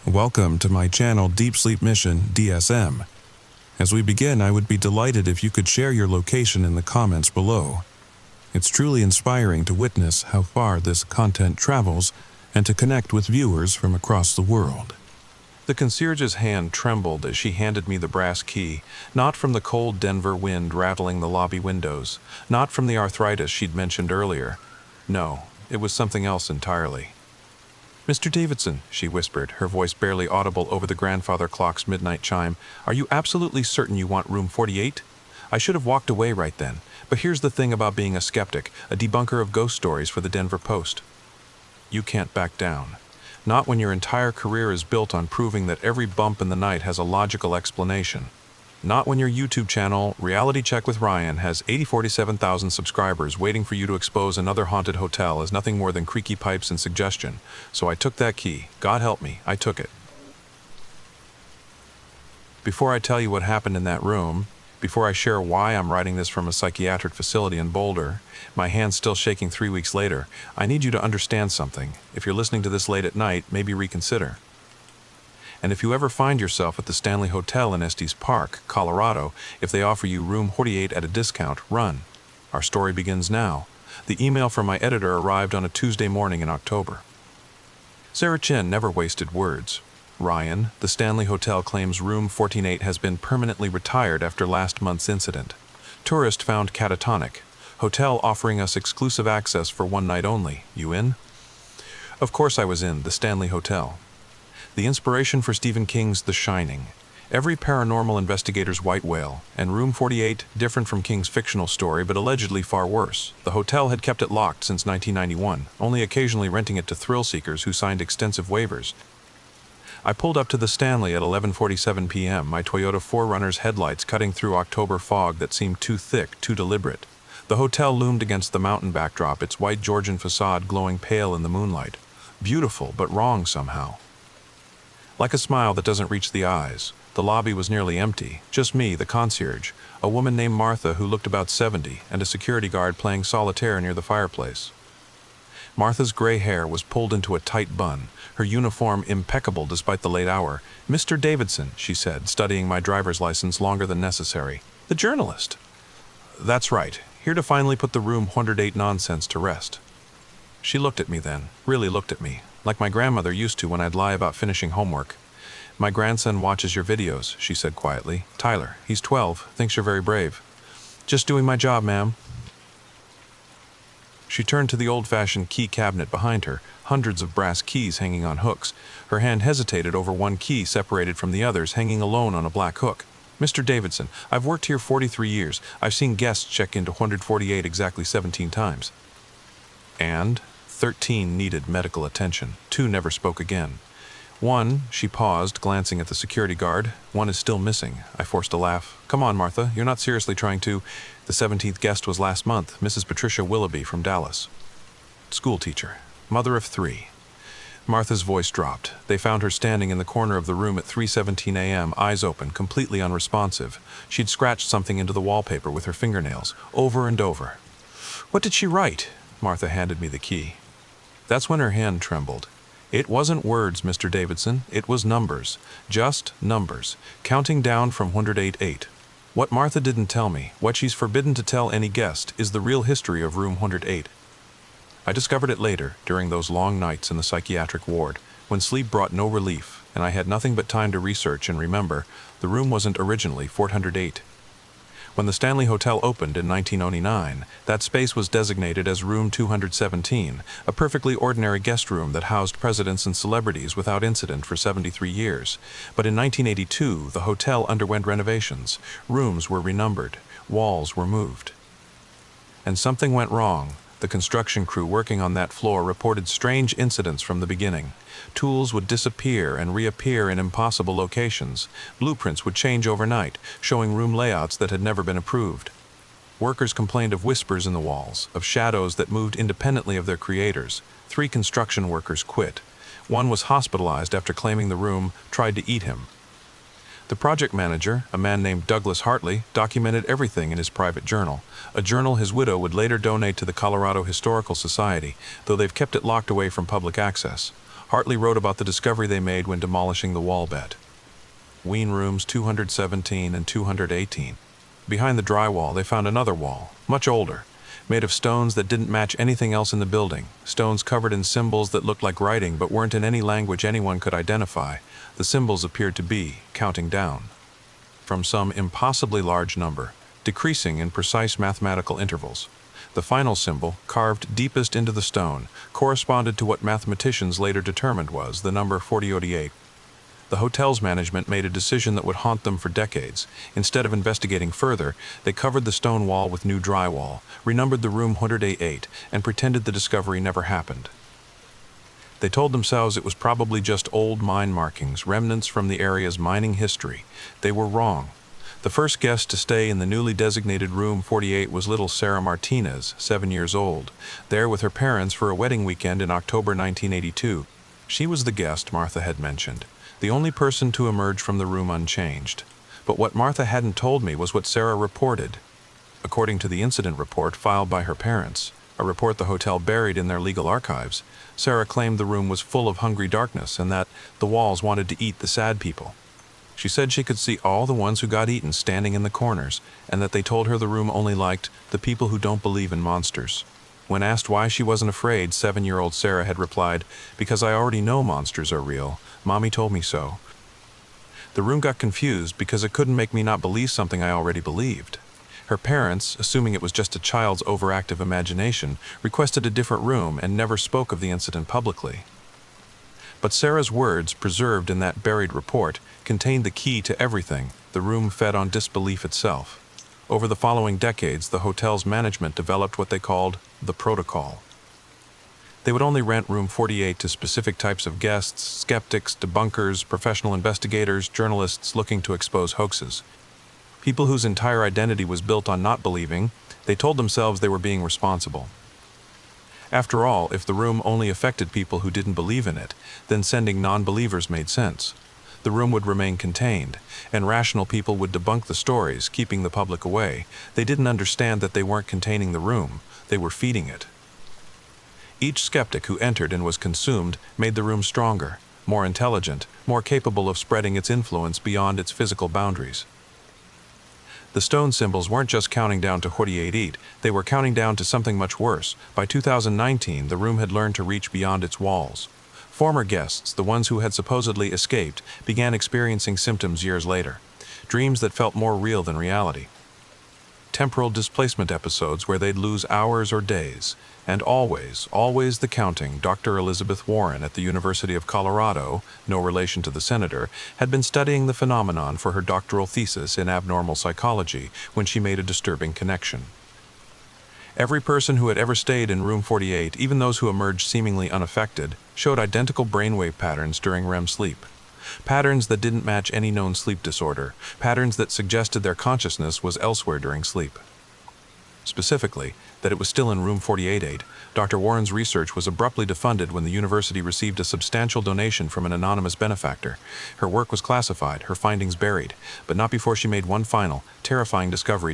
Welcome to my channel Deep Sleep Mission-DSM. As we begin, I would be delighted if you could share your location in the comments below. It's truly inspiring to witness how far this content travels and to connect with viewers from across the world. The concierge's hand trembled as she handed me the brass key, not from the cold Denver wind rattling the lobby windows, not from the arthritis she'd mentioned earlier. No, it was something else entirely. "Mr. Davidson," she whispered, her voice barely audible over the grandfather clock's midnight chime, "are you absolutely certain you want room 48? I should have walked away right then, but here's the thing about being a skeptic, a debunker of ghost stories for the Denver Post. You can't back down. Not when your entire career is built on proving that every bump in the night has a logical explanation. Not when your YouTube channel, Reality Check with Ryan, has 47,000 subscribers waiting for you to expose another haunted hotel as nothing more than creaky pipes and suggestion. So I took that key. God help me, I took it. Before I tell you what happened in that room, before I share why I'm writing this from a psychiatric facility in Boulder, my hands still shaking 3 weeks later, I need you to understand something. If you're listening to this late at night, maybe reconsider. And if you ever find yourself at the Stanley Hotel in Estes Park, Colorado, if they offer you room 48 at a discount, run. Our story begins now. The email from my editor arrived on a Tuesday morning in October. Sarah Chen never wasted words. "Ryan, the Stanley Hotel claims room 148 has been permanently retired after last month's incident. Tourist found catatonic. Hotel offering us exclusive access for one night only. You in?" Of course I was in, the Stanley Hotel. The inspiration for Stephen King's The Shining. Every paranormal investigator's white whale, and room 48, different from King's fictional story, but allegedly far worse. The hotel had kept it locked since 1991, only occasionally renting it to thrill seekers who signed extensive waivers. I pulled up to the Stanley at 11:47 p.m., my Toyota 4Runner's headlights cutting through October fog that seemed too thick, too deliberate. The hotel loomed against the mountain backdrop, its white Georgian facade glowing pale in the moonlight. Beautiful, but wrong somehow. Like a smile that doesn't reach the eyes, the lobby was nearly empty. Just me, the concierge, a woman named Martha who looked about 70, and a security guard playing solitaire near the fireplace. Martha's gray hair was pulled into a tight bun, her uniform impeccable despite the late hour. "Mr. Davidson," she said, studying my driver's license longer than necessary. "The journalist." "That's right, here to finally put the room 108 nonsense to rest." She looked at me then, really looked at me, like my grandmother used to when I'd lie about finishing homework. "My grandson watches your videos," she said quietly. "Tyler, he's 12, thinks you're very brave." "Just doing my job, ma'am." She turned to the old-fashioned key cabinet behind her, hundreds of brass keys hanging on hooks. Her hand hesitated over one key separated from the others, hanging alone on a black hook. "Mr. Davidson, I've worked here 43 years. I've seen guests check into 148 exactly 17 times. And 13 needed medical attention. 2 never spoke again. One," she paused, glancing at the security guard, "one is still missing." I forced a laugh. "Come on, Martha, you're not seriously trying to—" "The 17th guest was last month, Mrs. Patricia Willoughby from Dallas. School teacher, mother of 3. Martha's voice dropped. They found her standing in the corner of the room at 3:17 a.m., eyes open, completely unresponsive. She'd scratched something into the wallpaper with her fingernails, over and over. "What did she write?" Martha handed me the key. That's when her hand trembled. It wasn't words, Mr. Davidson. It was numbers. Just numbers. Counting down from 108. What Martha didn't tell me, what she's forbidden to tell any guest, is the real history of room 108. I discovered it later, during those long nights in the psychiatric ward, when sleep brought no relief, and I had nothing but time to research and remember. The room wasn't originally 408. When the Stanley Hotel opened in 1909, that space was designated as room 217, a perfectly ordinary guest room that housed presidents and celebrities without incident for 73 years. But in 1982, the hotel underwent renovations. Rooms were renumbered. Walls were moved. And something went wrong. The construction crew working on that floor reported strange incidents from the beginning. Tools would disappear and reappear in impossible locations. Blueprints would change overnight, showing room layouts that had never been approved. Workers complained of whispers in the walls, of shadows that moved independently of their creators. 3 construction workers quit. One was hospitalized after claiming the room tried to eat him. The project manager, a man named Douglas Hartley, documented everything in his private journal, a journal his widow would later donate to the Colorado Historical Society, though they've kept it locked away from public access. Hartley wrote about the discovery they made when demolishing the wall bed. Ween rooms 217 and 218. Behind the drywall, they found another wall, much older, made of stones that didn't match anything else in the building, stones covered in symbols that looked like writing but weren't in any language anyone could identify. The symbols appeared to be counting down from some impossibly large number, decreasing in precise mathematical intervals. The final symbol, carved deepest into the stone, corresponded to what mathematicians later determined was the number 4088. The hotel's management made a decision that would haunt them for decades. Instead of investigating further, they covered the stone wall with new drywall, renumbered the room 188, and pretended the discovery never happened. They told themselves it was probably just old mine markings, remnants from the area's mining history. They were wrong. The first guest to stay in the newly designated room 48 was little Sarah Martinez, 7 years old, there with her parents for a wedding weekend in October 1982. She was the guest Martha had mentioned, the only person to emerge from the room unchanged. But what Martha hadn't told me was what Sarah reported. According to the incident report filed by her parents, a report the hotel buried in their legal archives, Sarah claimed the room was full of hungry darkness and that the walls wanted to eat the sad people. She said she could see all the ones who got eaten standing in the corners, and that they told her the room only liked the people who don't believe in monsters. When asked why she wasn't afraid, 7-year-old Sarah had replied, "Because I already know monsters are real. Mommy told me so." The room got confused because it couldn't make me not believe something I already believed. Her parents, assuming it was just a child's overactive imagination, requested a different room and never spoke of the incident publicly. But Sarah's words, preserved in that buried report, contained the key to everything. The room fed on disbelief itself. Over the following decades, the hotel's management developed what they called the protocol. They would only rent room 48 to specific types of guests, skeptics, debunkers, professional investigators, journalists looking to expose hoaxes. People whose entire identity was built on not believing. They told themselves they were being responsible. After all, if the room only affected people who didn't believe in it, then sending non-believers made sense. The room would remain contained, and rational people would debunk the stories, keeping the public away. They didn't understand that they weren't containing the room, they were feeding it. Each skeptic who entered and was consumed made the room stronger, more intelligent, more capable of spreading its influence beyond its physical boundaries. The stone symbols weren't just counting down to 48, they were counting down to something much worse. By 2019, the room had learned to reach beyond its walls. Former guests, the ones who had supposedly escaped, began experiencing symptoms years later. Dreams that felt more real than reality. Temporal displacement episodes where they'd lose hours or days. And always the counting. Dr. Elizabeth Warren at the University of Colorado, no relation to the senator, had been studying the phenomenon for her doctoral thesis in abnormal psychology when she made a disturbing connection. Every person who had ever stayed in room 48, even those who emerged seemingly unaffected, showed identical brainwave patterns during REM sleep. Patterns that didn't match any known sleep disorder, patterns that suggested their consciousness was elsewhere during sleep. Specifically, that it was still in room 48-8, Dr. Warren's research was abruptly defunded when the university received a substantial donation from an anonymous benefactor. Her work was classified, her findings buried, but not before she made one final, terrifying discovery.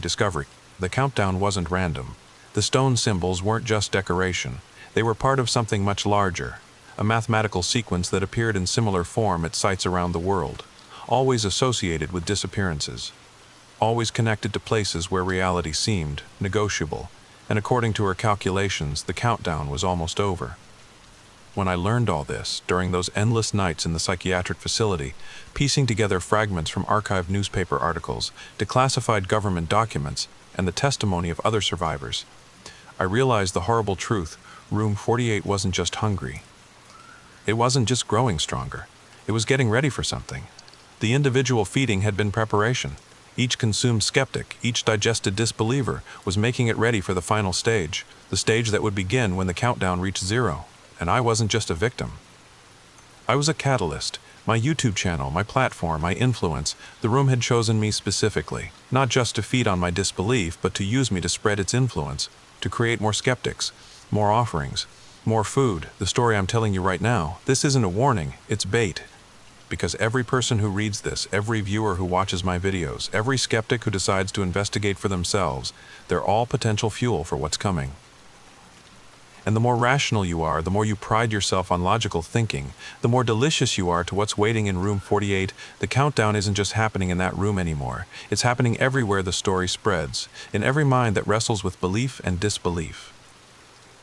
The countdown wasn't random. The stone symbols weren't just decoration. They were part of something much larger, a mathematical sequence that appeared in similar form at sites around the world, always associated with disappearances, always connected to places where reality seemed negotiable, and according to her calculations, the countdown was almost over. When I learned all this, during those endless nights in the psychiatric facility, piecing together fragments from archived newspaper articles, declassified government documents, and the testimony of other survivors, I realized the horrible truth. Room 48 wasn't just hungry. It wasn't just growing stronger. It was getting ready for something. The individual feeding had been preparation. Each consumed skeptic, each digested disbeliever, was making it ready for the final stage, the stage that would begin when the countdown reached 0. And I wasn't just a victim. I was a catalyst. My YouTube channel, my platform, my influence. The room had chosen me specifically, not just to feed on my disbelief, but to use me to spread its influence, to create more skeptics, more offerings, more food. The story I'm telling you right now, this isn't a warning, it's bait. Because every person who reads this, every viewer who watches my videos, every skeptic who decides to investigate for themselves, they're all potential fuel for what's coming. And the more rational you are, the more you pride yourself on logical thinking, the more delicious you are to what's waiting in room 48. The countdown isn't just happening in that room anymore. It's happening everywhere the story spreads, in every mind that wrestles with belief and disbelief.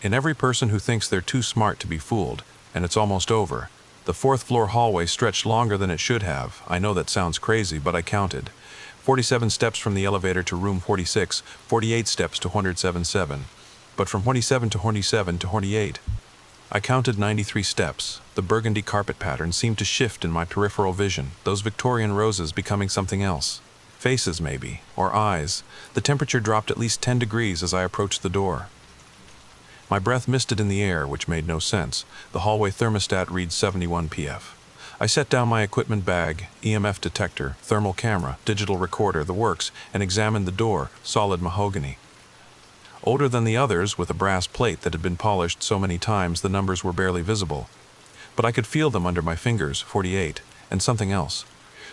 In every person who thinks they're too smart to be fooled, and it's almost over. The fourth-floor hallway stretched longer than it should have. I know that sounds crazy, but I counted. 47 steps from the elevator to room 46, 48 steps to 107.7. But from 27 to 27 to 28, I counted 93 steps. The burgundy carpet pattern seemed to shift in my peripheral vision, those Victorian roses becoming something else. Faces, maybe, or eyes. The temperature dropped at least 10 degrees as I approached the door. My breath misted in the air, which made no sense. The hallway thermostat reads 71 pf. I set down my equipment bag, EMF detector, thermal camera, digital recorder, the works, and examined the door, solid mahogany. Older than the others, with a brass plate that had been polished so many times the numbers were barely visible. But I could feel them under my fingers, 48, and something else.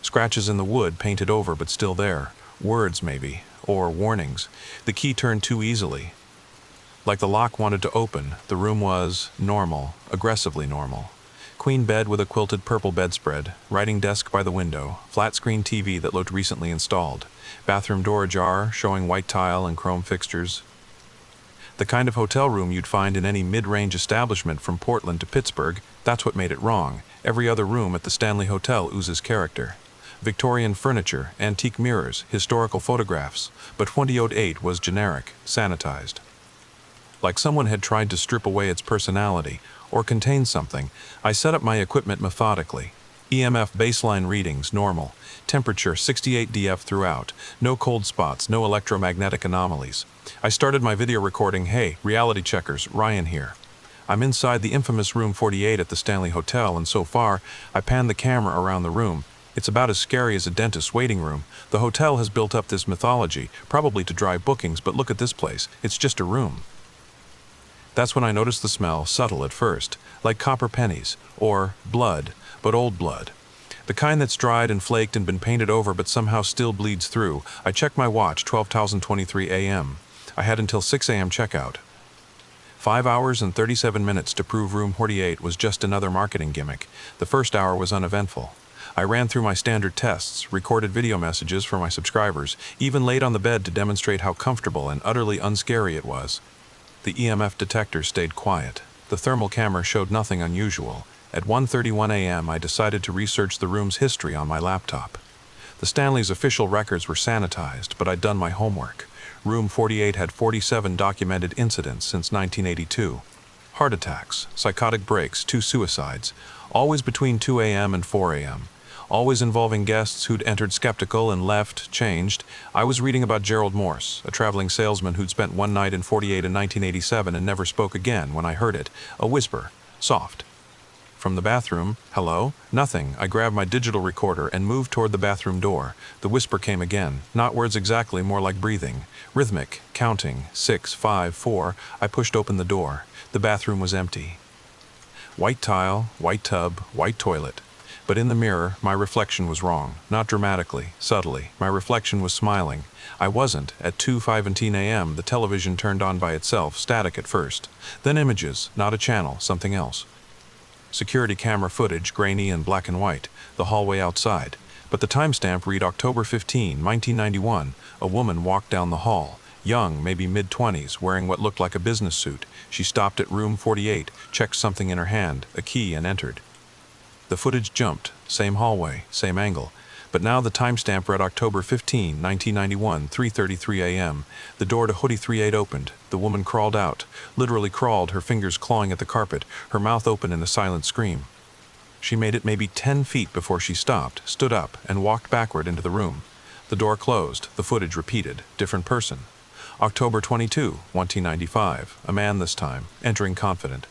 Scratches in the wood, painted over but still there. Words, maybe, or warnings. The key turned too easily. Like the lock wanted to open, the room was normal, aggressively normal. Queen bed with a quilted purple bedspread, writing desk by the window, flat-screen TV that looked recently installed, bathroom door ajar, showing white tile and chrome fixtures. The kind of hotel room you'd find in any mid-range establishment from Portland to Pittsburgh. That's what made it wrong. Every other room at the Stanley Hotel oozes character. Victorian furniture, antique mirrors, historical photographs, but 2008 was generic, sanitized. Like someone had tried to strip away its personality, or contain something. I set up my equipment methodically. EMF baseline readings, normal. Temperature 68 dF throughout. No cold spots, no electromagnetic anomalies. I started my video recording. Hey, reality checkers, Ryan here. I'm inside the infamous room 48 at the Stanley Hotel, and so far, I panned the camera around the room. It's about as scary as a dentist's waiting room. The hotel has built up this mythology, probably to drive bookings, but look at this place. It's just a room. That's when I noticed the smell, subtle at first, like copper pennies, or blood, but old blood. The kind that's dried and flaked and been painted over but somehow still bleeds through. I checked my watch, 12:23 a.m. I had until 6 a.m. checkout. 5 hours and 37 minutes to prove room 48 was just another marketing gimmick. The first hour was uneventful. I ran through my standard tests, recorded video messages for my subscribers, even laid on the bed to demonstrate how comfortable and utterly unscary it was. The EMF detector stayed quiet. The thermal camera showed nothing unusual. At 1:31 a.m. I decided to research the room's history on my laptop. The Stanley's official records were sanitized, but I'd done my homework. Room 48 had 47 documented incidents since 1982. Heart attacks, psychotic breaks, 2 suicides, always between 2 a.m. and 4 a.m. Always involving guests who'd entered skeptical and left, changed. I was reading about Gerald Morse, a traveling salesman who'd spent one night in 48 in 1987 and never spoke again. When I heard it, a whisper, soft. From the bathroom, hello? Nothing. I grabbed my digital recorder and moved toward the bathroom door. The whisper came again, not words exactly, more like breathing. Rhythmic, counting, 6, 5, 4. I pushed open the door. The bathroom was empty. White tile, white tub, white toilet. But in the mirror, my reflection was wrong. Not dramatically, subtly. My reflection was smiling. I wasn't. At 2:15 a.m., the television turned on by itself, static at first. Then images, not a channel, something else. Security camera footage, grainy and black and white. The hallway outside. But the timestamp read October 15, 1991. A woman walked down the hall. Young, maybe mid-20s, wearing what looked like a business suit. She stopped at room 48, checked something in her hand, a key, and entered. The footage jumped, same hallway, same angle, but now the timestamp read October 15, 1991, 3:33 a.m. The door to hoodie 38 opened. The woman crawled out, literally crawled, her fingers clawing at the carpet, her mouth open in a silent scream. She made it maybe 10 feet before she stopped, stood up, and walked backward into the room. The door closed, the footage repeated, different person. October 22, 1995, a man this time, entering confident.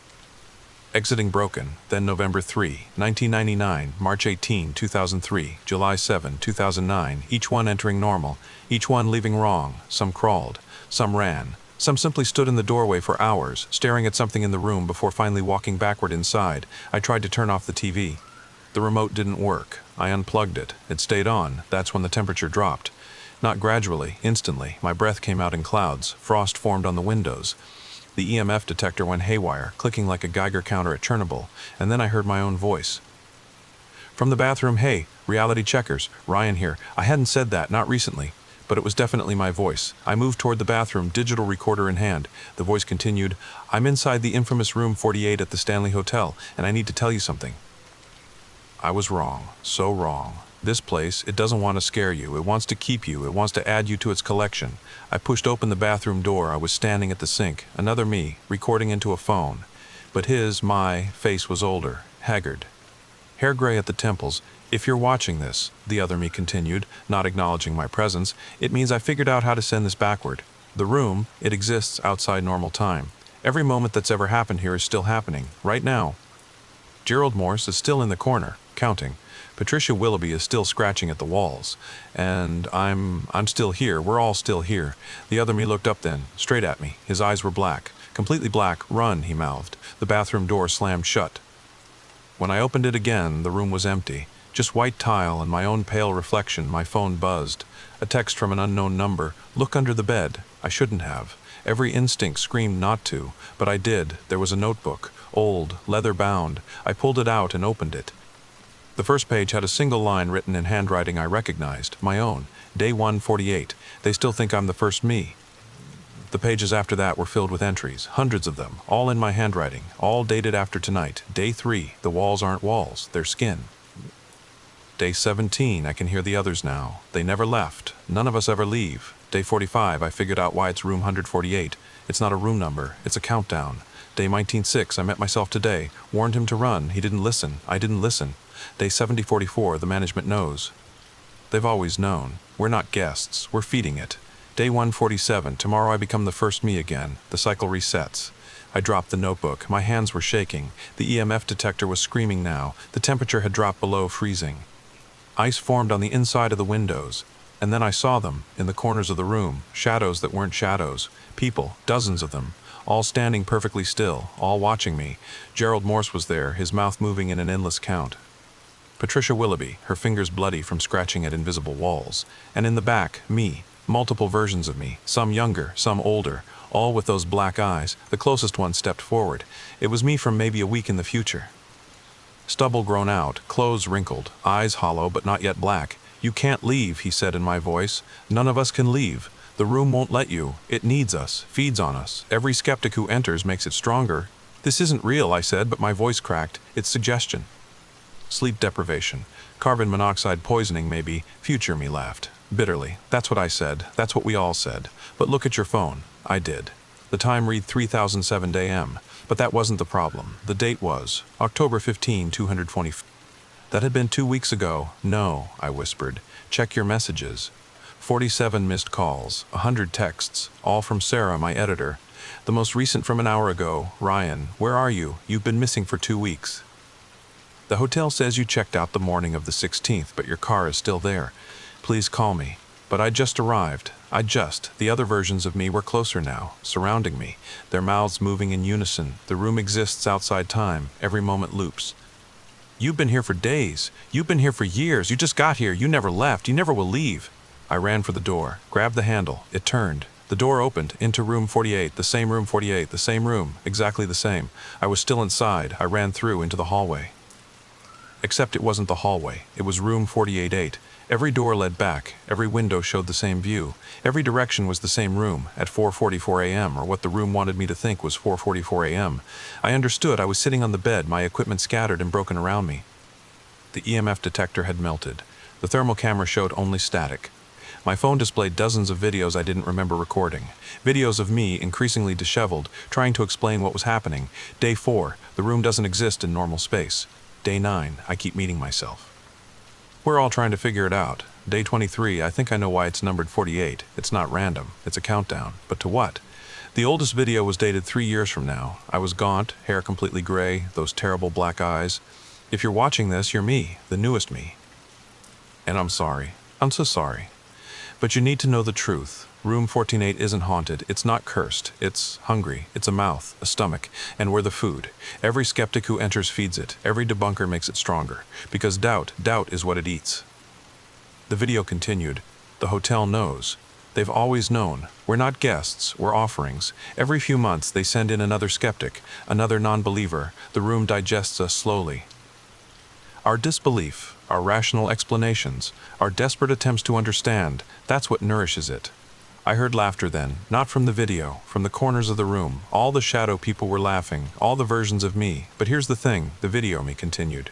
Exiting broken, then November 3, 1999, March 18, 2003, July 7, 2009, each one entering normal, each one leaving wrong. Some crawled, some ran, some simply stood in the doorway for hours, staring at something in the room before finally walking backward inside. I tried to turn off the TV. The remote didn't work. I unplugged it. It stayed on. That's when the temperature dropped. Not gradually, instantly. My breath came out in clouds. Frost formed on the windows. The EMF detector went haywire, clicking like a Geiger counter at Chernobyl, and then I heard my own voice. From the bathroom, "Hey, reality checkers, Ryan here." I hadn't said that, not recently, but it was definitely my voice. I moved toward the bathroom, digital recorder in hand. The voice continued, "I'm inside the infamous room 48 at the Stanley Hotel, and I need to tell you something." I was wrong, so wrong. This place, it doesn't want to scare you, it wants to keep you, it wants to add you to its collection. I pushed open the bathroom door. I was standing at the sink, another me, recording into a phone. But my face was older, haggard. Hair gray at the temples. "If you're watching this," the other me continued, not acknowledging my presence, "it means I figured out how to send this backward. The room, it exists outside normal time. Every moment that's ever happened here is still happening, right now. Gerald Morse is still in the corner, counting. Patricia Willoughby is still scratching at the walls. And I'm still here. We're all still here." The other me looked up then, straight at me. His eyes were black, completely black. "Run," he mouthed. The bathroom door slammed shut. When I opened it again, the room was empty. Just white tile and my own pale reflection. My phone buzzed. A text from an unknown number. "Look under the bed." I shouldn't have. Every instinct screamed not to, but I did. There was a notebook, old, leather-bound. I pulled it out and opened it. The first page had a single line written in handwriting I recognized, my own. Day 148. They still think I'm the first me. The pages after that were filled with entries, hundreds of them, all in my handwriting, all dated after tonight. Day 3. The walls aren't walls, they're skin. Day 17. I can hear the others now. They never left. None of us ever leave. Day 45. I figured out why it's room 148. It's not a room number, it's a countdown. Day 19-6. I met myself today. Warned him to run. He didn't listen. I didn't listen. Day 70-44. The management knows. They've always known. We're not guests. We're feeding it. Day 147. Tomorrow I become the first me again. The cycle resets. I dropped the notebook. My hands were shaking. The EMF detector was screaming now. The temperature had dropped below freezing. Ice formed on the inside of the windows. And then I saw them, in the corners of the room, shadows that weren't shadows. People, dozens of them, all standing perfectly still, all watching me. Gerald Morse was there, his mouth moving in an endless count. Patricia Willoughby, her fingers bloody from scratching at invisible walls. And in the back, me, multiple versions of me, some younger, some older, all with those black eyes. The closest one stepped forward. It was me from maybe a week in the future. Stubble grown out, clothes wrinkled, eyes hollow but not yet black. "You can't leave," he said in my voice. "None of us can leave. The room won't let you. It needs us, feeds on us. Every skeptic who enters makes it stronger." "This isn't real," I said, but my voice cracked. "It's suggestion." Sleep deprivation. Carbon monoxide poisoning, maybe. Future me laughed. Bitterly. "That's what I said. That's what we all said. But look at your phone." I did. The time read 3007 AM. But that wasn't the problem. The date was October 15, 220. That had been 2 weeks ago. "No," I whispered. "Check your messages." 47 missed calls, 100 texts, all from Sarah, my editor. The most recent from an hour ago. "Ryan, where are you? You've been missing for 2 weeks. The hotel says you checked out the morning of the 16th, but your car is still there. Please call me." But I just arrived. The other versions of me were closer now, surrounding me, their mouths moving in unison. The room exists outside time. Every moment loops. "You've been here for days. You've been here for years. You just got here. You never left. You never will leave." I ran for the door, grabbed the handle. It turned. The door opened, into room 48, the same room 48, the same room, exactly the same. I was still inside. I ran through into the hallway. Except it wasn't the hallway. It was room 48-8. Every door led back. Every window showed the same view. Every direction was the same room, at 4:44 a.m., or what the room wanted me to think was 4:44 a.m. I understood. I was sitting on the bed, my equipment scattered and broken around me. The EMF detector had melted. The thermal camera showed only static. My phone displayed dozens of videos I didn't remember recording. Videos of me, increasingly disheveled, trying to explain what was happening. Day 4, the room doesn't exist in normal space. Day 9, I keep meeting myself. We're all trying to figure it out. Day 23, I think I know why it's numbered 48. It's not random. It's a countdown. But to what? The oldest video was dated 3 years from now. I was gaunt, hair completely gray, those terrible black eyes. If you're watching this, you're me, the newest me. And I'm sorry. I'm so sorry. But you need to know the truth. Room 14-8 isn't haunted. It's not cursed. It's hungry. It's a mouth, a stomach, and we're the food. Every skeptic who enters feeds it. Every debunker makes it stronger. Because doubt is what it eats. The video continued. The hotel knows. They've always known. We're not guests, we're offerings. Every few months they send in another skeptic, another non-believer. The room digests us slowly. Our disbelief, our rational explanations, our desperate attempts to understand, that's what nourishes it. I heard laughter then, not from the video, from the corners of the room. All the shadow people were laughing, all the versions of me. But here's the thing, the video me continued.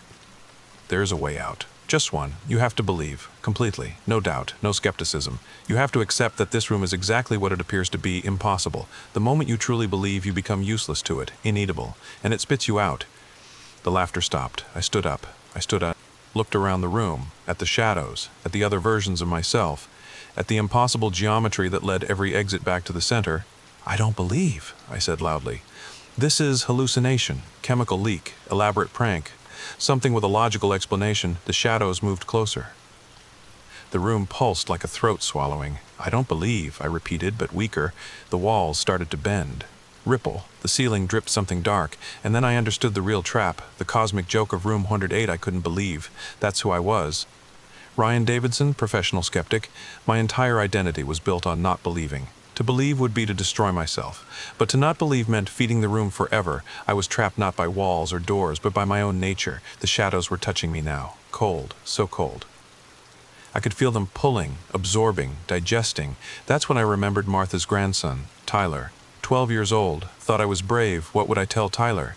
There's a way out. Just one. You have to believe. Completely. No doubt. No skepticism. You have to accept that this room is exactly what it appears to be, impossible. The moment you truly believe, you become useless to it, ineatable, and it spits you out. The laughter stopped. I stood up, looked around the room, at the shadows, at the other versions of myself, at the impossible geometry that led every exit back to the center. I don't believe, I said loudly. This is hallucination, chemical leak, elaborate prank. Something with a logical explanation. The shadows moved closer. The room pulsed like a throat swallowing. I don't believe, I repeated, but weaker. The walls started to bend. Ripple. The ceiling dripped something dark, and then I understood the real trap, the cosmic joke of room 108 I couldn't believe. That's who I was. Ryan Davidson, professional skeptic. My entire identity was built on not believing. To believe would be to destroy myself, but to not believe meant feeding the room forever. I was trapped not by walls or doors, but by my own nature. The shadows were touching me now. Cold, so cold. I could feel them pulling, absorbing, digesting. That's when I remembered Martha's grandson, Tyler. 12 years old, thought I was brave. What would I tell Tyler?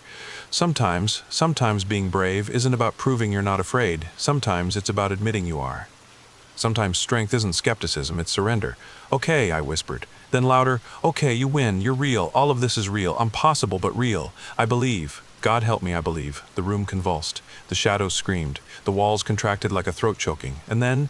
Sometimes being brave isn't about proving you're not afraid. Sometimes it's about admitting you are. Sometimes strength isn't skepticism, it's surrender. Okay, I whispered. Then louder, okay, you win, you're real, all of this is real, impossible but real. I believe. God help me, I believe. The room convulsed. The shadows screamed. The walls contracted like a throat choking. And then...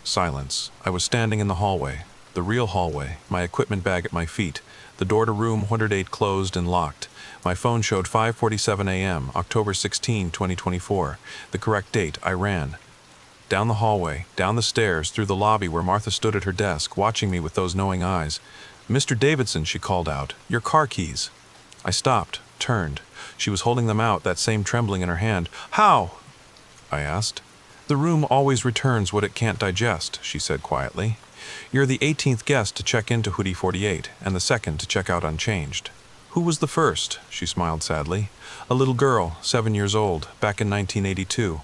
silence. I was standing in the hallway. The real hallway, my equipment bag at my feet. The door to room 108 closed and locked. My phone showed 5:47 a.m., October 16, 2024. The correct date. I ran. Down the hallway, down the stairs, through the lobby where Martha stood at her desk, watching me with those knowing eyes. "Mr. Davidson," she called out, "your car keys." I stopped, turned. She was holding them out, that same trembling in her hand. "How?" I asked. "The room always returns what it can't digest," she said quietly. "You're the 18th guest to check into Hoodie 48, and the second to check out unchanged." "Who was the first?" She smiled sadly. "A little girl, 7 years old, back in 1982.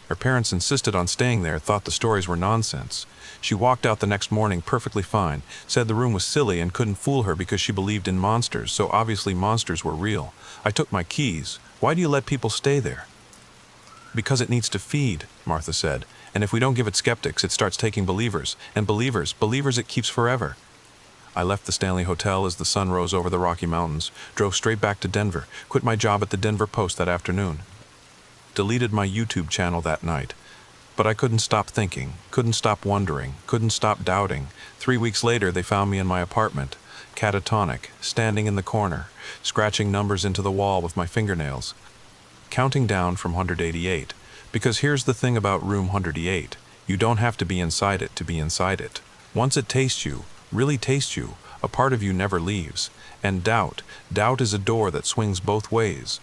Her parents insisted on staying there, thought the stories were nonsense. She walked out the next morning perfectly fine, said the room was silly and couldn't fool her because she believed in monsters, so obviously monsters were real. I took my keys. Why do you let people stay there?" "Because it needs to feed," Martha said. "And if we don't give it skeptics, it starts taking believers. And believers it keeps forever." I left the Stanley Hotel as the sun rose over the Rocky Mountains, drove straight back to Denver, quit my job at the Denver Post that afternoon. Deleted my YouTube channel that night. But I couldn't stop thinking, couldn't stop wondering, couldn't stop doubting. 3 weeks later, they found me in my apartment, catatonic, standing in the corner, scratching numbers into the wall with my fingernails, counting down from 188. Because here's the thing about room 188. You don't have to be inside it to be inside it. Once it tastes you, really tastes you, a part of you never leaves. And doubt is a door that swings both ways.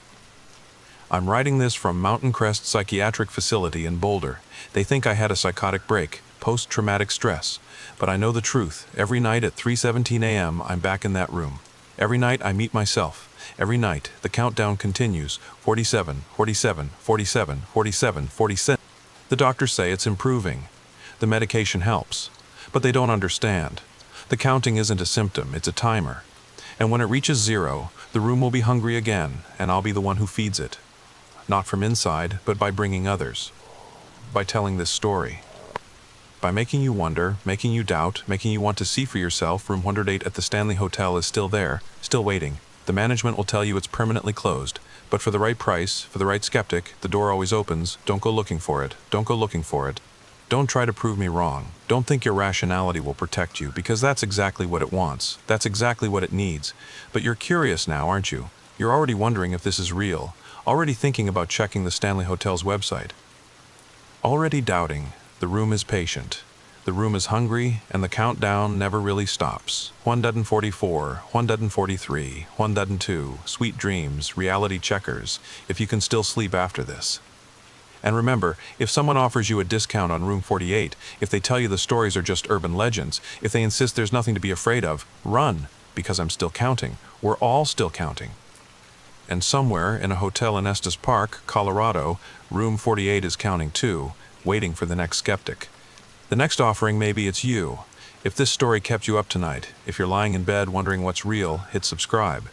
I'm writing this from Mountain Crest Psychiatric Facility in Boulder. They think I had a psychotic break, post-traumatic stress. But I know the truth. Every night at 3:17 a.m., I'm back in that room. Every night I meet myself. Every night, the countdown continues. 47, 47, 47, 47, 47. The doctors say it's improving. The medication helps. But they don't understand. The counting isn't a symptom, it's a timer. And when it reaches 0, the room will be hungry again, and I'll be the one who feeds it. Not from inside, but by bringing others. By telling this story. By making you wonder, making you doubt, making you want to see for yourself. Room 108 at the Stanley Hotel is still there, still waiting. The management will tell you it's permanently closed. But for the right price, for the right skeptic, the door always opens. Don't go looking for it. Don't go looking for it. Don't try to prove me wrong. Don't think your rationality will protect you, because that's exactly what it wants. That's exactly what it needs. But you're curious now, aren't you? You're already wondering if this is real. Already thinking about checking the Stanley Hotel's website. Already doubting. The room is patient. The room is hungry, and the countdown never really stops. 144, 143, 102, sweet dreams, reality checkers, if you can still sleep after this. And remember, if someone offers you a discount on room 48, if they tell you the stories are just urban legends, if they insist there's nothing to be afraid of, run, because I'm still counting. We're all still counting. And somewhere in a hotel in Estes Park, Colorado, room 48 is counting too, waiting for the next skeptic. The next offering, maybe it's you. If this story kept you up tonight, if you're lying in bed wondering what's real, hit subscribe.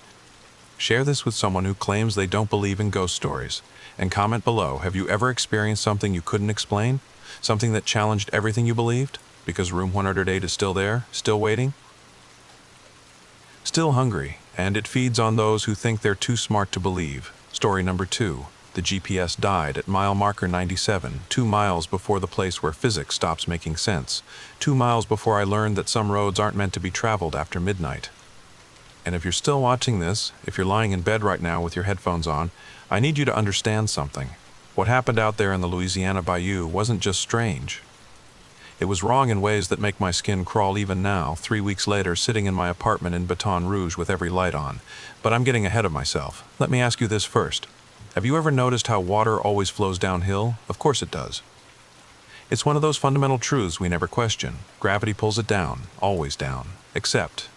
Share this with someone who claims they don't believe in ghost stories. And comment below, have you ever experienced something you couldn't explain? Something that challenged everything you believed? Because room 108 is still there, still waiting? Still hungry, and it feeds on those who think they're too smart to believe. Story number 2. The GPS died at mile marker 97, 2 miles before the place where physics stops making sense. 2 miles before I learned that some roads aren't meant to be traveled after midnight. And if you're still watching this, if you're lying in bed right now with your headphones on, I need you to understand something. What happened out there in the Louisiana Bayou wasn't just strange. It was wrong in ways that make my skin crawl even now, 3 weeks later, sitting in my apartment in Baton Rouge with every light on. But I'm getting ahead of myself. Let me ask you this first. Have you ever noticed how water always flows downhill? Of course it does. It's one of those fundamental truths we never question. Gravity pulls it down, always down. Except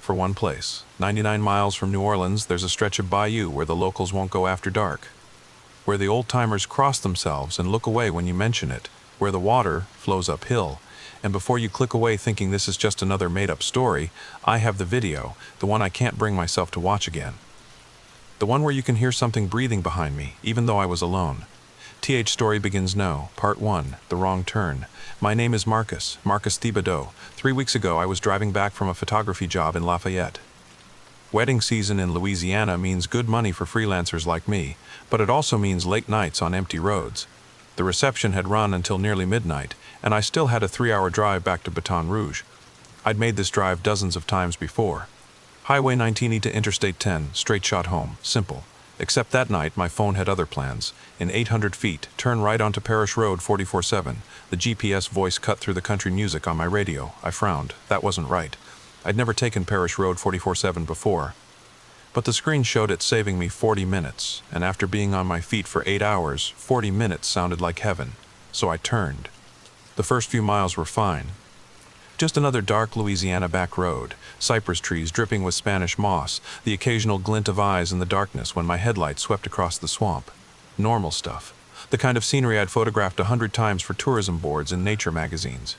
for one place. 99 miles from New Orleans, there's a stretch of bayou where the locals won't go after dark. Where the old-timers cross themselves and look away when you mention it. Where the water flows uphill. And before you click away thinking this is just another made-up story, I have the video, the one I can't bring myself to watch again. The one where you can hear something breathing behind me, even though I was alone. TH story begins now. Part 1, The Wrong Turn. My name is Marcus Thibodeau. 3 weeks ago, I was driving back from a photography job in Lafayette. Wedding season in Louisiana means good money for freelancers like me, but it also means late nights on empty roads. The reception had run until nearly midnight, and I still had a 3-hour drive back to Baton Rouge. I'd made this drive dozens of times before. Highway 19 to Interstate 10, straight shot home, simple. Except that night, my phone had other plans. In 800 feet, turn right onto Parish Road 44-7. The GPS voice cut through the country music on my radio. I frowned. That wasn't right. I'd never taken Parish Road 44-7 before. But the screen showed it saving me 40 minutes, and after being on my feet for 8 hours, 40 minutes sounded like heaven. So I turned. The first few miles were fine. Just another dark Louisiana back road, cypress trees dripping with Spanish moss, the occasional glint of eyes in the darkness when my headlights swept across the swamp. Normal stuff. The kind of scenery I'd photographed 100 times for tourism boards and nature magazines.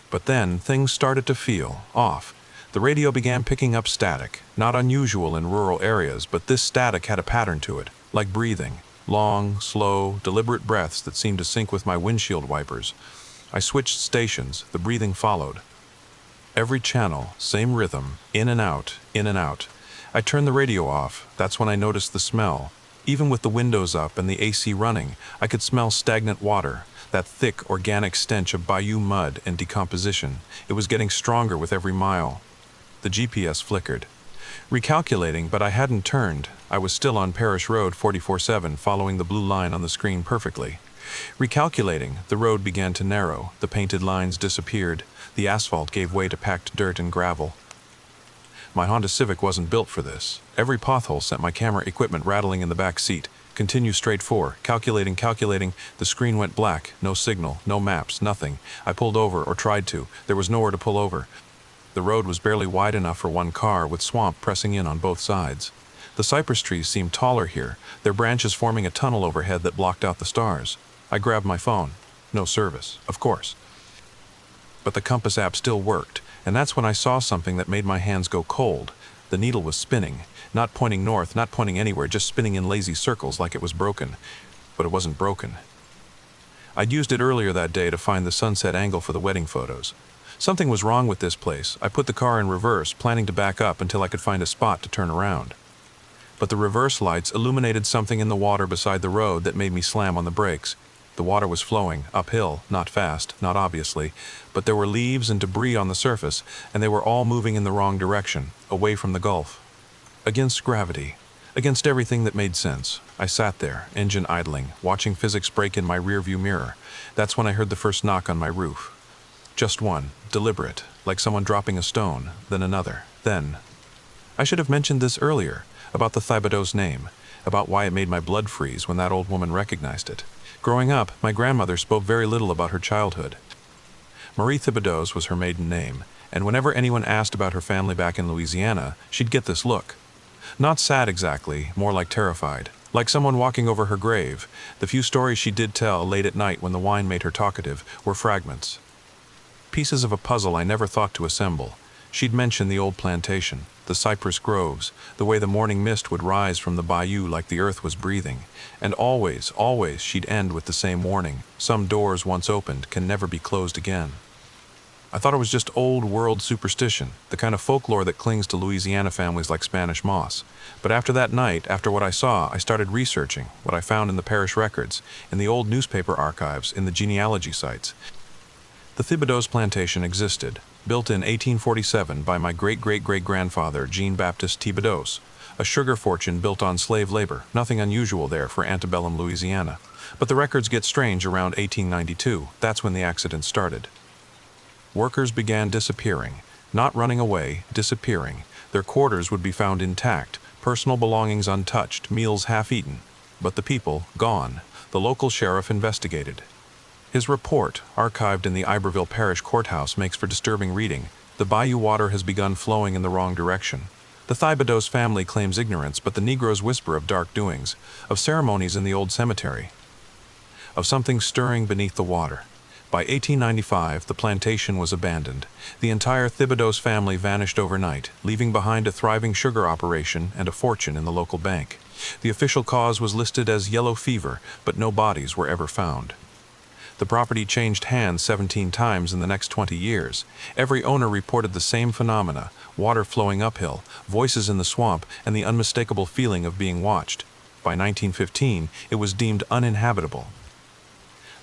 But then, things started to feel off. The radio began picking up static, not unusual in rural areas, but this static had a pattern to it, like breathing. Long, slow, deliberate breaths that seemed to sync with my windshield wipers. I switched stations, the breathing followed. Every channel, same rhythm, in and out, in and out. I turned the radio off, that's when I noticed the smell. Even with the windows up and the AC running, I could smell stagnant water, that thick, organic stench of bayou mud and decomposition. It was getting stronger with every mile. The GPS flickered. Recalculating, but I hadn't turned. I was still on Parish Road 44-7, following the blue line on the screen perfectly. Recalculating, the road began to narrow, the painted lines disappeared, the asphalt gave way to packed dirt and gravel. My Honda Civic wasn't built for this. Every pothole sent my camera equipment rattling in the back seat. Continue straight for, calculating, the screen went black, no signal, no maps, nothing. I pulled over, or tried to. There was nowhere to pull over. The road was barely wide enough for one car, with swamp pressing in on both sides. The cypress trees seemed taller here, their branches forming a tunnel overhead that blocked out the stars. I grabbed my phone. No service, of course. But the compass app still worked, and that's when I saw something that made my hands go cold. The needle was spinning, not pointing north, not pointing anywhere, just spinning in lazy circles like it was broken. But it wasn't broken. I'd used it earlier that day to find the sunset angle for the wedding photos. Something was wrong with this place. I put the car in reverse, planning to back up until I could find a spot to turn around. But the reverse lights illuminated something in the water beside the road that made me slam on the brakes. The water was flowing, uphill, not fast, not obviously, but there were leaves and debris on the surface, and they were all moving in the wrong direction, away from the Gulf. Against gravity, against everything that made sense. I sat there, engine idling, watching physics break in my rearview mirror. That's when I heard the first knock on my roof. Just one, deliberate, like someone dropping a stone, then another, then. I should have mentioned this earlier, about the Thibodeau's name, about why it made my blood freeze when that old woman recognized it. Growing up, my grandmother spoke very little about her childhood. Marie Thibodeau was her maiden name, and whenever anyone asked about her family back in Louisiana, she'd get this look. Not sad exactly, more like terrified. Like someone walking over her grave, the few stories she did tell late at night when the wine made her talkative were fragments. Pieces of a puzzle I never thought to assemble. She'd mention the old plantation, the cypress groves, the way the morning mist would rise from the bayou like the earth was breathing, and always she'd end with the same warning: some doors once opened can never be closed again. I thought it was just old world superstition, the kind of folklore that clings to Louisiana families like Spanish moss. But after that night, after what I saw, I started researching what I found in the parish records, in the old newspaper archives, in the genealogy sites. The Thibodeau plantation existed, built in 1847 by my great-great-great-grandfather Jean-Baptiste Thibodeau, a sugar fortune built on slave labor, nothing unusual there for antebellum Louisiana. But the records get strange around 1892, that's when the accident started. Workers began disappearing, not running away, disappearing. Their quarters would be found intact, personal belongings untouched, meals half-eaten. But the people, gone. The local sheriff investigated. His report, archived in the Iberville Parish Courthouse, makes for disturbing reading. The bayou water has begun flowing in the wrong direction. The Thibodeau family claims ignorance, but the Negroes whisper of dark doings, of ceremonies in the old cemetery, of something stirring beneath the water. By 1895, the plantation was abandoned. The entire Thibodeau family vanished overnight, leaving behind a thriving sugar operation and a fortune in the local bank. The official cause was listed as yellow fever, but no bodies were ever found. The property changed hands 17 times in the next 20 years. Every owner reported the same phenomena: water flowing uphill, voices in the swamp, and the unmistakable feeling of being watched. By 1915, it was deemed uninhabitable.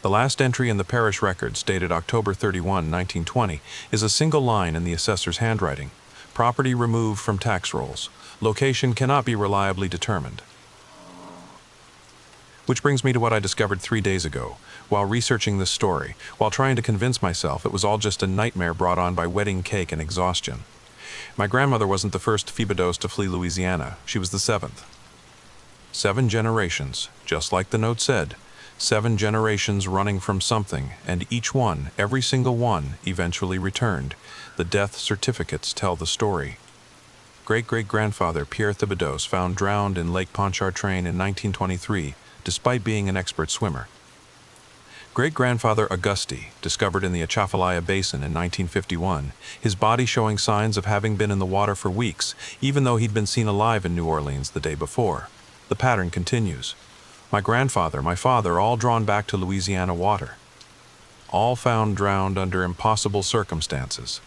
The last entry in the parish records, dated October 31, 1920, is a single line in the assessor's handwriting: property removed from tax rolls. Location cannot be reliably determined. Which brings me to what I discovered 3 days ago, while researching this story, while trying to convince myself it was all just a nightmare brought on by wedding cake and exhaustion. My grandmother wasn't the first Thibodeau to flee Louisiana. She was the 7th. 7 generations, just like the note said. 7 generations running from something, and each one, every single one, eventually returned. The death certificates tell the story. Great-great-grandfather Pierre Thibodeau found drowned in Lake Pontchartrain in 1923, despite being an expert swimmer. Great-grandfather Auguste, discovered in the Atchafalaya Basin in 1951, his body showing signs of having been in the water for weeks, even though he'd been seen alive in New Orleans the day before. The pattern continues. My grandfather, my father, all drawn back to Louisiana water. All found drowned under impossible circumstances.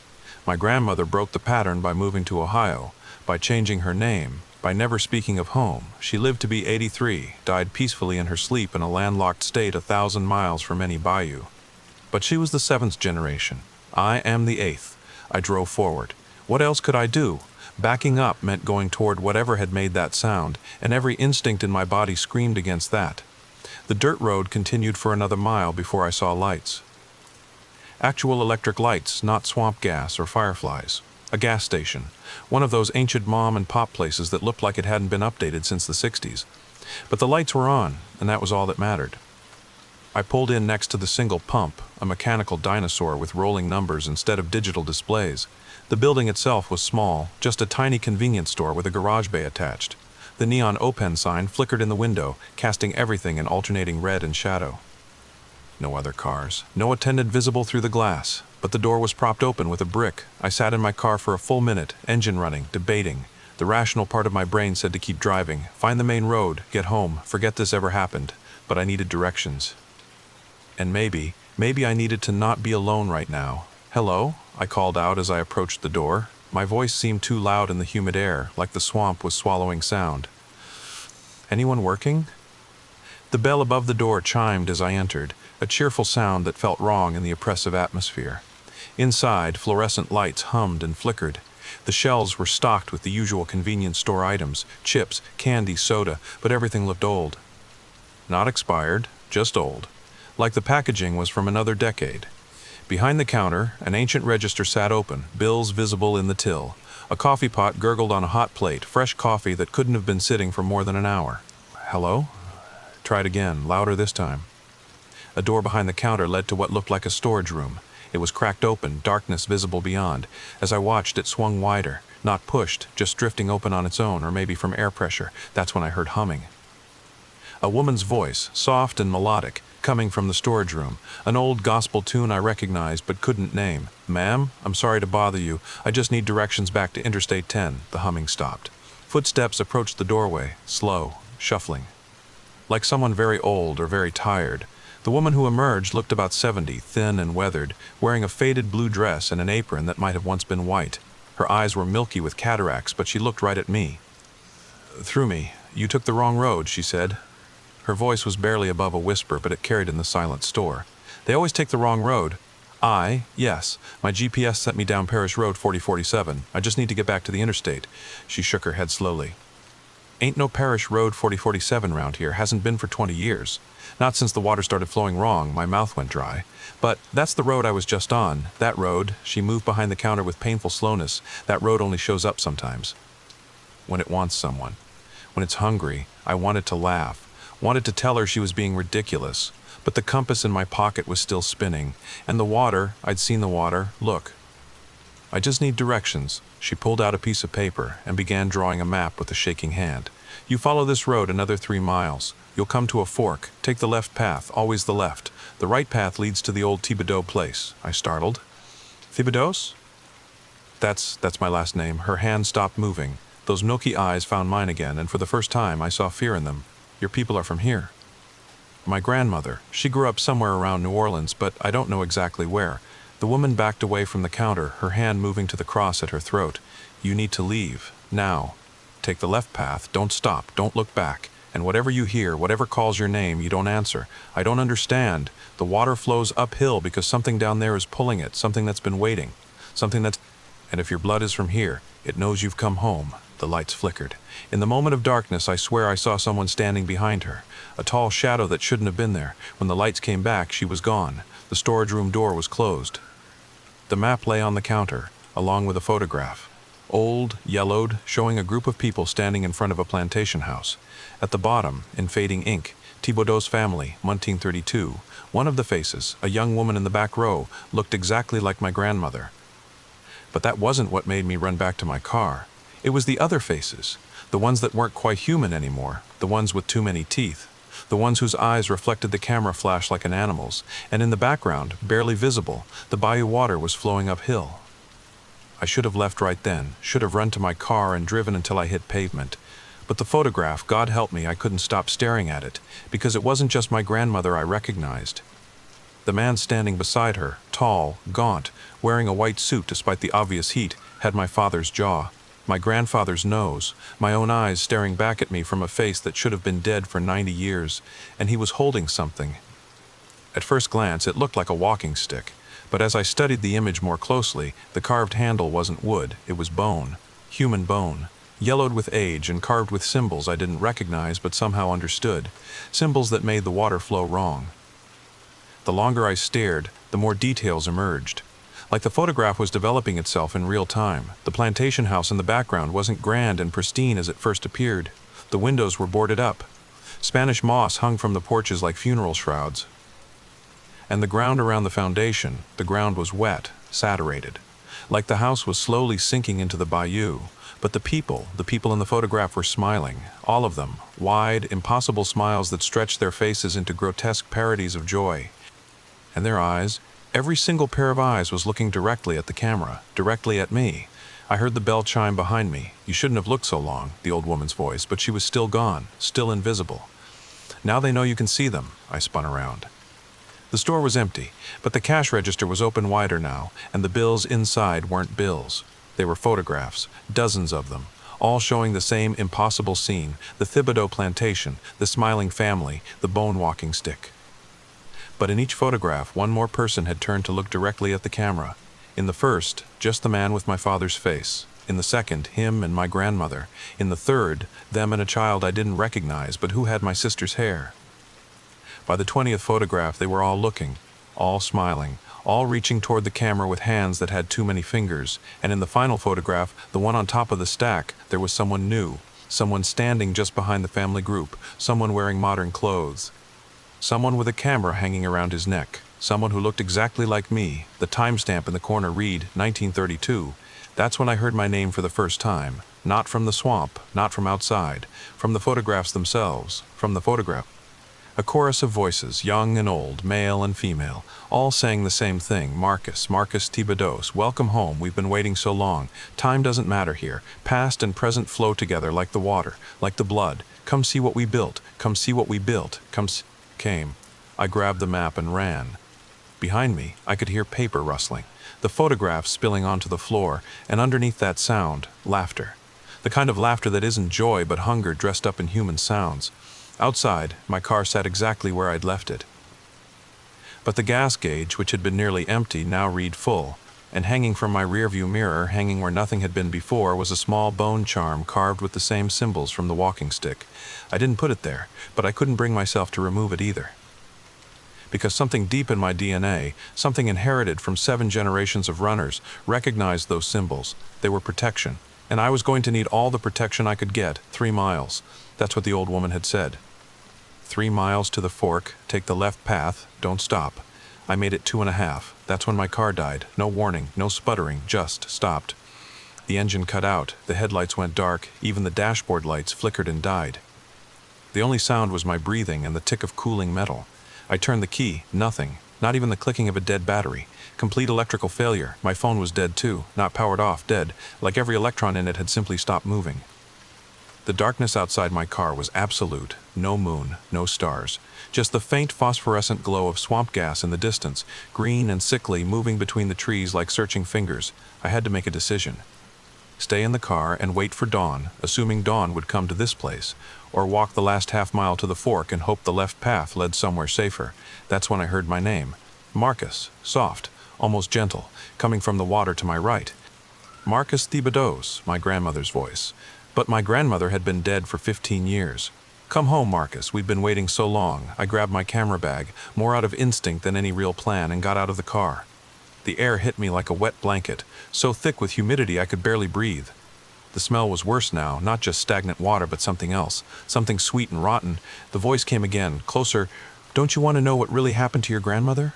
My grandmother broke the pattern by moving to Ohio, by changing her name, by never speaking of home. She lived to be 83, died peacefully in her sleep in a landlocked state 1,000 miles from any bayou. But she was the 7th generation. I am the 8th. I drove forward. What else could I do? Backing up meant going toward whatever had made that sound, and every instinct in my body screamed against that. The dirt road continued for another mile before I saw lights. Actual electric lights, not swamp gas or fireflies. A gas station, one of those ancient mom-and-pop places that looked like it hadn't been updated since the 60s. But the lights were on, and that was all that mattered. I pulled in next to the single pump, a mechanical dinosaur with rolling numbers instead of digital displays. The building itself was small, just a tiny convenience store with a garage bay attached. The neon open sign flickered in the window, casting everything in alternating red and shadow. No other cars, no attendant visible through the glass, but the door was propped open with a brick. I sat in my car for a full minute, engine running, debating. The rational part of my brain said to keep driving, find the main road, get home, forget this ever happened. But I needed directions. And maybe I needed to not be alone right now. Hello? I called out as I approached the door. My voice seemed too loud in the humid air, like the swamp was swallowing sound. Anyone working? The bell above the door chimed as I entered, a cheerful sound that felt wrong in the oppressive atmosphere. Inside, fluorescent lights hummed and flickered. The shelves were stocked with the usual convenience store items, chips, candy, soda, but everything looked old. Not expired, just old. Like the packaging was from another decade. Behind the counter, an ancient register sat open, bills visible in the till. A coffee pot gurgled on a hot plate, fresh coffee that couldn't have been sitting for more than an hour. Hello? Tried again, louder this time. A door behind the counter led to what looked like a storage room. It was cracked open, darkness visible beyond. As I watched, it swung wider, not pushed, just drifting open on its own, or maybe from air pressure. That's when I heard humming. A woman's voice, soft and melodic, coming from the storage room. An old gospel tune I recognized but couldn't name. "Ma'am, I'm sorry to bother you. I just need directions back to Interstate 10. The humming stopped. Footsteps approached the doorway, slow, shuffling. Like someone very old or very tired. The woman who emerged looked about 70, thin and weathered, wearing a faded blue dress and an apron that might have once been white. Her eyes were milky with cataracts, but she looked right at me. "Through me. You took the wrong road," she said. Her voice was barely above a whisper, but it carried in the silent store. "They always take the wrong road." Yes. My GPS sent me down Parish Road 4047. I just need to get back to the interstate." She shook her head slowly. "Ain't no Parish Road 4047 round here. Hasn't been for 20 years. Not since the water started flowing wrong." My mouth went dry. "But that's the road I was just on. That road," she moved behind the counter with painful slowness, "that road only shows up sometimes. When it wants someone. When it's hungry." I wanted to laugh. Wanted to tell her she was being ridiculous. But the compass in my pocket was still spinning. And the water, I'd seen the water. "Look. I just need directions." She pulled out a piece of paper and began drawing a map with a shaking hand. "You follow this road another 3 miles. You'll come to a fork. Take the left path, always the left. The right path leads to the old Thibodeau place." I startled. "Thibodeau's?" That's my last name." Her hand stopped moving. Those milky eyes found mine again, and for the first time I saw fear in them. "Your people are from here." "My grandmother. She grew up somewhere around New Orleans, but I don't know exactly where." The woman backed away from the counter, her hand moving to the cross at her throat. "You need to leave. Now. Take the left path. Don't stop. Don't look back. And whatever you hear, whatever calls your name, you don't answer. I don't understand. The water flows uphill because something down there is pulling it, something that's been waiting. Something that's... And if your blood is from here, it knows you've come home." The lights flickered. In the moment of darkness, I swear I saw someone standing behind her. A tall shadow that shouldn't have been there. When the lights came back, she was gone. The storage room door was closed. The map lay on the counter, along with a photograph. Old, yellowed, showing a group of people standing in front of a plantation house. At the bottom, in fading ink, Thibodeau's family, 1932. One of the faces, a young woman in the back row, looked exactly like my grandmother. But that wasn't what made me run back to my car. It was the other faces, the ones that weren't quite human anymore, the ones with too many teeth, the ones whose eyes reflected the camera flash like an animal's, and in the background, barely visible, the bayou water was flowing uphill. I should have left right then, should have run to my car and driven until I hit pavement. But the photograph, God help me, I couldn't stop staring at it, because it wasn't just my grandmother I recognized. The man standing beside her, tall, gaunt, wearing a white suit despite the obvious heat, had my father's jaw. My grandfather's nose, my own eyes staring back at me from a face that should have been dead for 90 years, and he was holding something. At first glance, it looked like a walking stick, but as I studied the image more closely, the carved handle wasn't wood, it was bone, human bone, yellowed with age and carved with symbols I didn't recognize but somehow understood, symbols that made the water flow wrong. The longer I stared, the more details emerged. Like the photograph was developing itself in real time. The plantation house in the background wasn't grand and pristine as it first appeared. The windows were boarded up. Spanish moss hung from the porches like funeral shrouds. And the ground around the foundation, the ground was wet, saturated. Like the house was slowly sinking into the bayou. But the people in the photograph were smiling. All of them. Wide, impossible smiles that stretched their faces into grotesque parodies of joy. And their eyes... Every single pair of eyes was looking directly at the camera, directly at me. I heard the bell chime behind me. "You shouldn't have looked so long," the old woman's voice, but she was still gone, still invisible. "Now they know you can see them." I spun around. The store was empty, but the cash register was open wider now, and the bills inside weren't bills. They were photographs, dozens of them, all showing the same impossible scene, the Thibodeau plantation, the smiling family, the bone-walking stick. But in each photograph, one more person had turned to look directly at the camera. In the first, just the man with my father's face. In the second, him and my grandmother. In the third, them and a child I didn't recognize, but who had my sister's hair. By the 20th photograph, they were all looking, all smiling, all reaching toward the camera with hands that had too many fingers. And in the final photograph, the one on top of the stack, there was someone new, someone standing just behind the family group, someone wearing modern clothes. Someone with a camera hanging around his neck. Someone who looked exactly like me. The timestamp in the corner read 1932. That's when I heard my name for the first time. Not from the swamp, not from outside. From the photographs themselves. From the photograph. A chorus of voices, young and old, male and female, all saying the same thing. Marcus, Marcus Thibodeaux, welcome home, we've been waiting so long. Time doesn't matter here. Past and present flow together like the water, like the blood. Come see what we built. Come see what we built. Came. I grabbed the map and ran. Behind me, I could hear paper rustling, the photographs spilling onto the floor, and underneath that sound, laughter. The kind of laughter that isn't joy but hunger dressed up in human sounds. Outside, my car sat exactly where I'd left it. But the gas gauge, which had been nearly empty, now read full, and hanging from my rearview mirror, hanging where nothing had been before, was a small bone charm carved with the same symbols from the walking stick. I didn't put it there, but I couldn't bring myself to remove it either. Because something deep in my DNA, something inherited from 7 generations of runners, recognized those symbols. They were protection. And I was going to need all the protection I could get. 3 miles. That's what the old woman had said. 3 miles to the fork, take the left path, don't stop. I made it 2.5. That's when my car died. No warning, no sputtering, just stopped. The engine cut out, the headlights went dark, even the dashboard lights flickered and died. The only sound was my breathing and the tick of cooling metal. I turned the key, nothing, not even the clicking of a dead battery. Complete electrical failure. My phone was dead too, not powered off, dead, like every electron in it had simply stopped moving. The darkness outside my car was absolute. No moon, no stars. Just the faint phosphorescent glow of swamp gas in the distance, green and sickly, moving between the trees like searching fingers. I had to make a decision. Stay in the car and wait for dawn, assuming dawn would come to this place, or walk the last half-mile to the fork and hope the left path led somewhere safer. That's when I heard my name. Marcus, soft, almost gentle, coming from the water to my right. Marcus Thibodeaux, my grandmother's voice. But my grandmother had been dead for 15 years. Come home, Marcus, we've been waiting so long. I grabbed my camera bag, more out of instinct than any real plan, and got out of the car. The air hit me like a wet blanket, so thick with humidity I could barely breathe. The smell was worse now, not just stagnant water, but something else, something sweet and rotten. The voice came again, closer. Don't you want to know what really happened to your grandmother?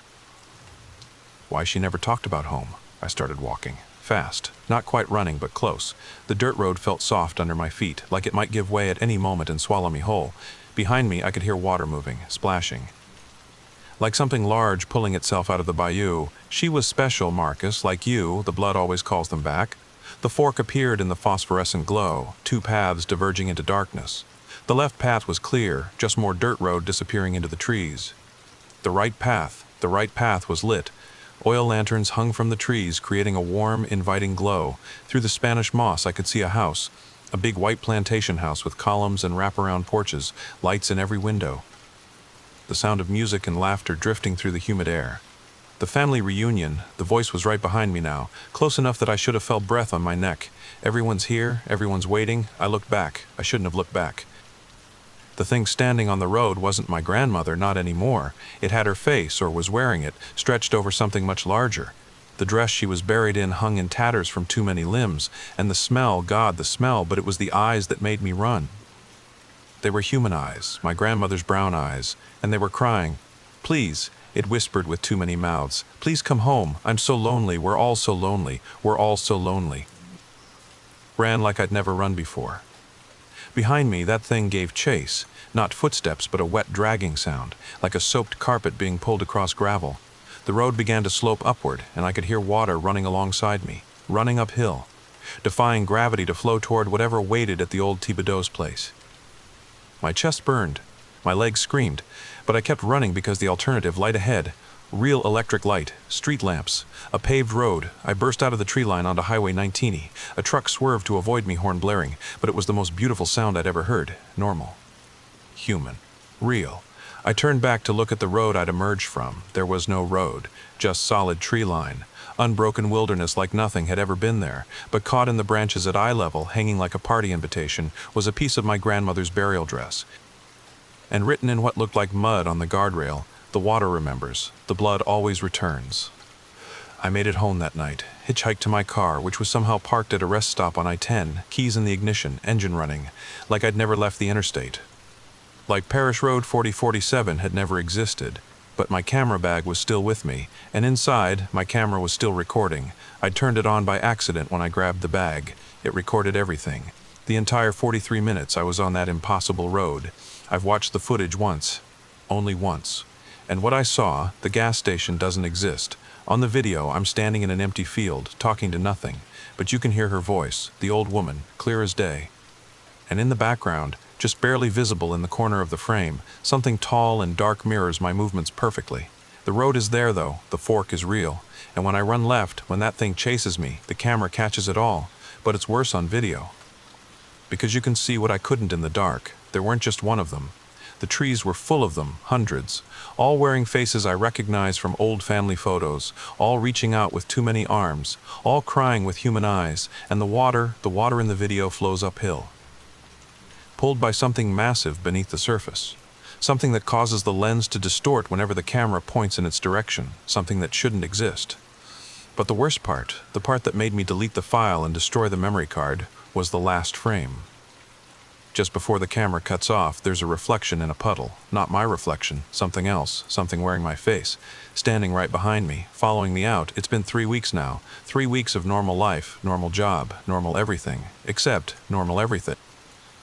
Why she never talked about home. I started walking. Fast. Not quite running, but close. The dirt road felt soft under my feet, like it might give way at any moment and swallow me whole. Behind me, I could hear water moving, splashing. Like something large pulling itself out of the bayou. She was special, Marcus, like you, the blood always calls them back. The fork appeared in the phosphorescent glow, 2 paths diverging into darkness. The left path was clear, just more dirt road disappearing into the trees. The right path was lit. Oil lanterns hung from the trees, creating a warm, inviting glow. Through the Spanish moss, I could see a house, a big white plantation house with columns and wraparound porches, lights in every window. The sound of music and laughter drifting through the humid air. The family reunion, the voice was right behind me now, close enough that I should have felt breath on my neck. Everyone's here, everyone's waiting. I looked back. I shouldn't have looked back. The thing standing on the road wasn't my grandmother, not anymore. It had her face, or was wearing it, stretched over something much larger. The dress she was buried in hung in tatters from too many limbs, and the smell, God, the smell, but it was the eyes that made me run. They were human eyes, my grandmother's brown eyes, and they were crying. Please, it whispered with too many mouths. Please come home. I'm so lonely. We're all so lonely. We're all so lonely. Ran like I'd never run before. Behind me, that thing gave chase, not footsteps, but a wet dragging sound, like a soaked carpet being pulled across gravel. The road began to slope upward, and I could hear water running alongside me, running uphill, defying gravity to flow toward whatever waited at the old Thibodeau's place. My chest burned, my legs screamed, but I kept running because the alternative, light ahead, real electric light, street lamps, a paved road. I burst out of the tree line onto Highway 19. A truck swerved to avoid me, horn blaring, but it was the most beautiful sound I'd ever heard. Normal. Human. Real. I turned back to look at the road I'd emerged from. There was no road, just solid tree line. Unbroken wilderness like nothing had ever been there, but caught in the branches at eye level, hanging like a party invitation, was a piece of my grandmother's burial dress. And written in what looked like mud on the guardrail, the water remembers, the blood always returns. I made it home that night, hitchhiked to my car, which was somehow parked at a rest stop on I-10, keys in the ignition, engine running, like I'd never left the interstate. Like Parish Road 4047 had never existed, but my camera bag was still with me, and inside, my camera was still recording. I'd turned it on by accident when I grabbed the bag. It recorded everything. The entire 43 minutes I was on that impossible road. I've watched the footage once. Only once. And what I saw, the gas station doesn't exist. On the video, I'm standing in an empty field, talking to nothing. But you can hear her voice, the old woman, clear as day. And in the background, just barely visible in the corner of the frame, something tall and dark mirrors my movements perfectly. The road is there though, the fork is real. And when I run left, when that thing chases me, the camera catches it all. But it's worse on video. Because you can see what I couldn't in the dark. There weren't just one of them. The trees were full of them, hundreds, all wearing faces I recognize from old family photos, all reaching out with too many arms, all crying with human eyes, and the water in the video flows uphill. Pulled by something massive beneath the surface. Something that causes the lens to distort whenever the camera points in its direction, something that shouldn't exist. But the worst part, the part that made me delete the file and destroy the memory card, was the last frame. Just before the camera cuts off, there's a reflection in a puddle. Not my reflection, something else, something wearing my face, standing right behind me, following me out. It's been 3 weeks now. 3 weeks of normal life, normal job, normal everything, except normal everything.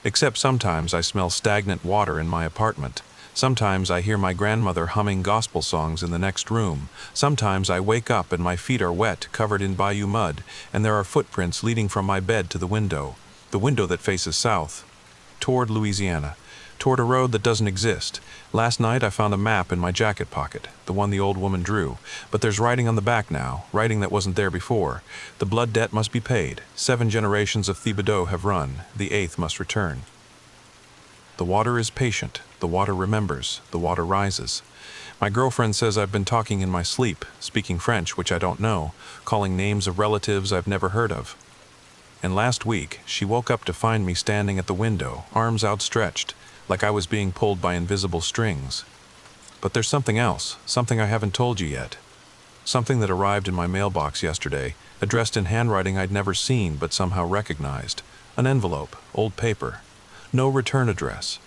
Except sometimes I smell stagnant water in my apartment. Sometimes I hear my grandmother humming gospel songs in the next room. Sometimes I wake up and my feet are wet, covered in bayou mud, and there are footprints leading from my bed to the window that faces south, toward Louisiana, toward a road that doesn't exist. Last night I found a map in my jacket pocket, the one the old woman drew, but there's writing on the back now, writing that wasn't there before. The blood debt must be paid. 7 generations of Thibodeau have run. The 8th must return. The water is patient. The water remembers. The water rises. My girlfriend says I've been talking in my sleep, speaking French, which I don't know, calling names of relatives I've never heard of. And last week, she woke up to find me standing at the window, arms outstretched, like I was being pulled by invisible strings. But there's something else, something I haven't told you yet. Something that arrived in my mailbox yesterday, addressed in handwriting I'd never seen but somehow recognized. An envelope, old paper. No return address.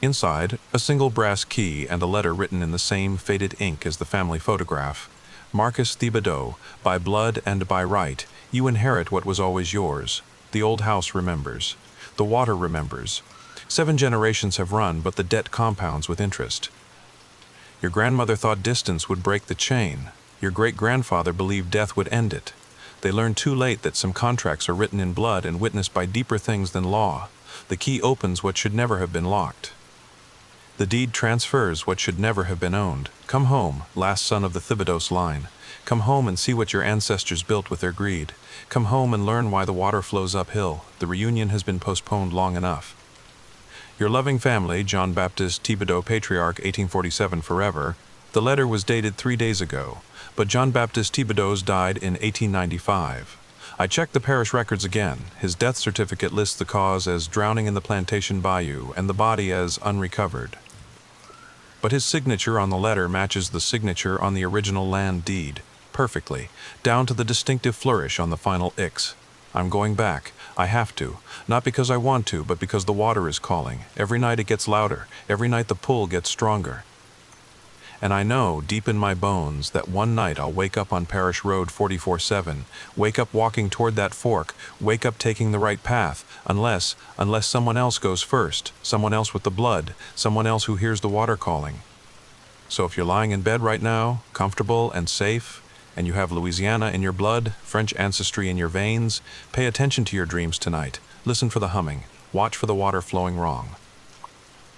Inside, a single brass key and a letter written in the same faded ink as the family photograph. Marcus Thibodeau, by blood and by right, you inherit what was always yours. The old house remembers. The water remembers. 7 generations have run, but the debt compounds with interest. Your grandmother thought distance would break the chain. Your great-grandfather believed death would end it. They learned too late that some contracts are written in blood and witnessed by deeper things than law. The key opens what should never have been locked. The deed transfers what should never have been owned. Come home, last son of the Thibodeau line. Come home and see what your ancestors built with their greed. Come home and learn why the water flows uphill. The reunion has been postponed long enough. Your loving family, John Baptist Thibodeau, Patriarch, 1847 forever. The letter was dated 3 days ago, but John Baptist Thibodeau's died in 1895. I checked the parish records again. His death certificate lists the cause as drowning in the plantation bayou and the body as unrecovered. But his signature on the letter matches the signature on the original land deed, perfectly, down to the distinctive flourish on the final X. I'm going back. I have to. Not because I want to, but because the water is calling. Every night it gets louder. Every night the pull gets stronger. And I know, deep in my bones, that one night I'll wake up on Parish Road 44-7, wake up walking toward that fork, wake up taking the right path, unless someone else goes first, someone else with the blood, someone else who hears the water calling. So if you're lying in bed right now, comfortable and safe, and you have Louisiana in your blood, French ancestry in your veins, pay attention to your dreams tonight. Listen for the humming. Watch for the water flowing wrong.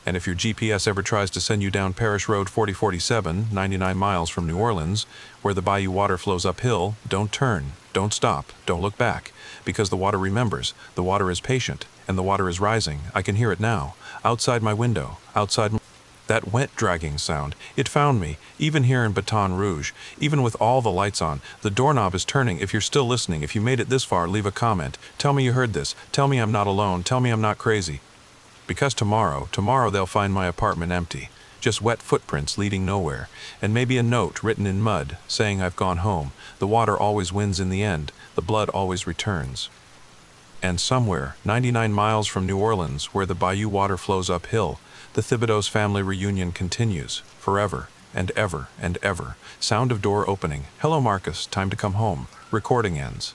And if your GPS ever tries to send you down Parish Road 4047, 99 miles from New Orleans, where the bayou water flows uphill, don't turn, don't stop, don't look back, because the water remembers, the water is patient, and the water is rising. I can hear it now, outside my window, that wet dragging sound. It found me, even here in Baton Rouge, even with all the lights on. The doorknob is turning. If you're still listening, if you made it this far, leave a comment. Tell me you heard this. Tell me I'm not alone. Tell me I'm not crazy. Because tomorrow they'll find my apartment empty. Just wet footprints leading nowhere. And maybe a note written in mud, saying I've gone home. The water always wins in the end. The blood always returns. And somewhere, 99 miles from New Orleans, where the bayou water flows uphill, the Thibodeau's family reunion continues, forever, and ever, and ever. Sound of door opening. Hello, Marcus, time to come home. Recording ends.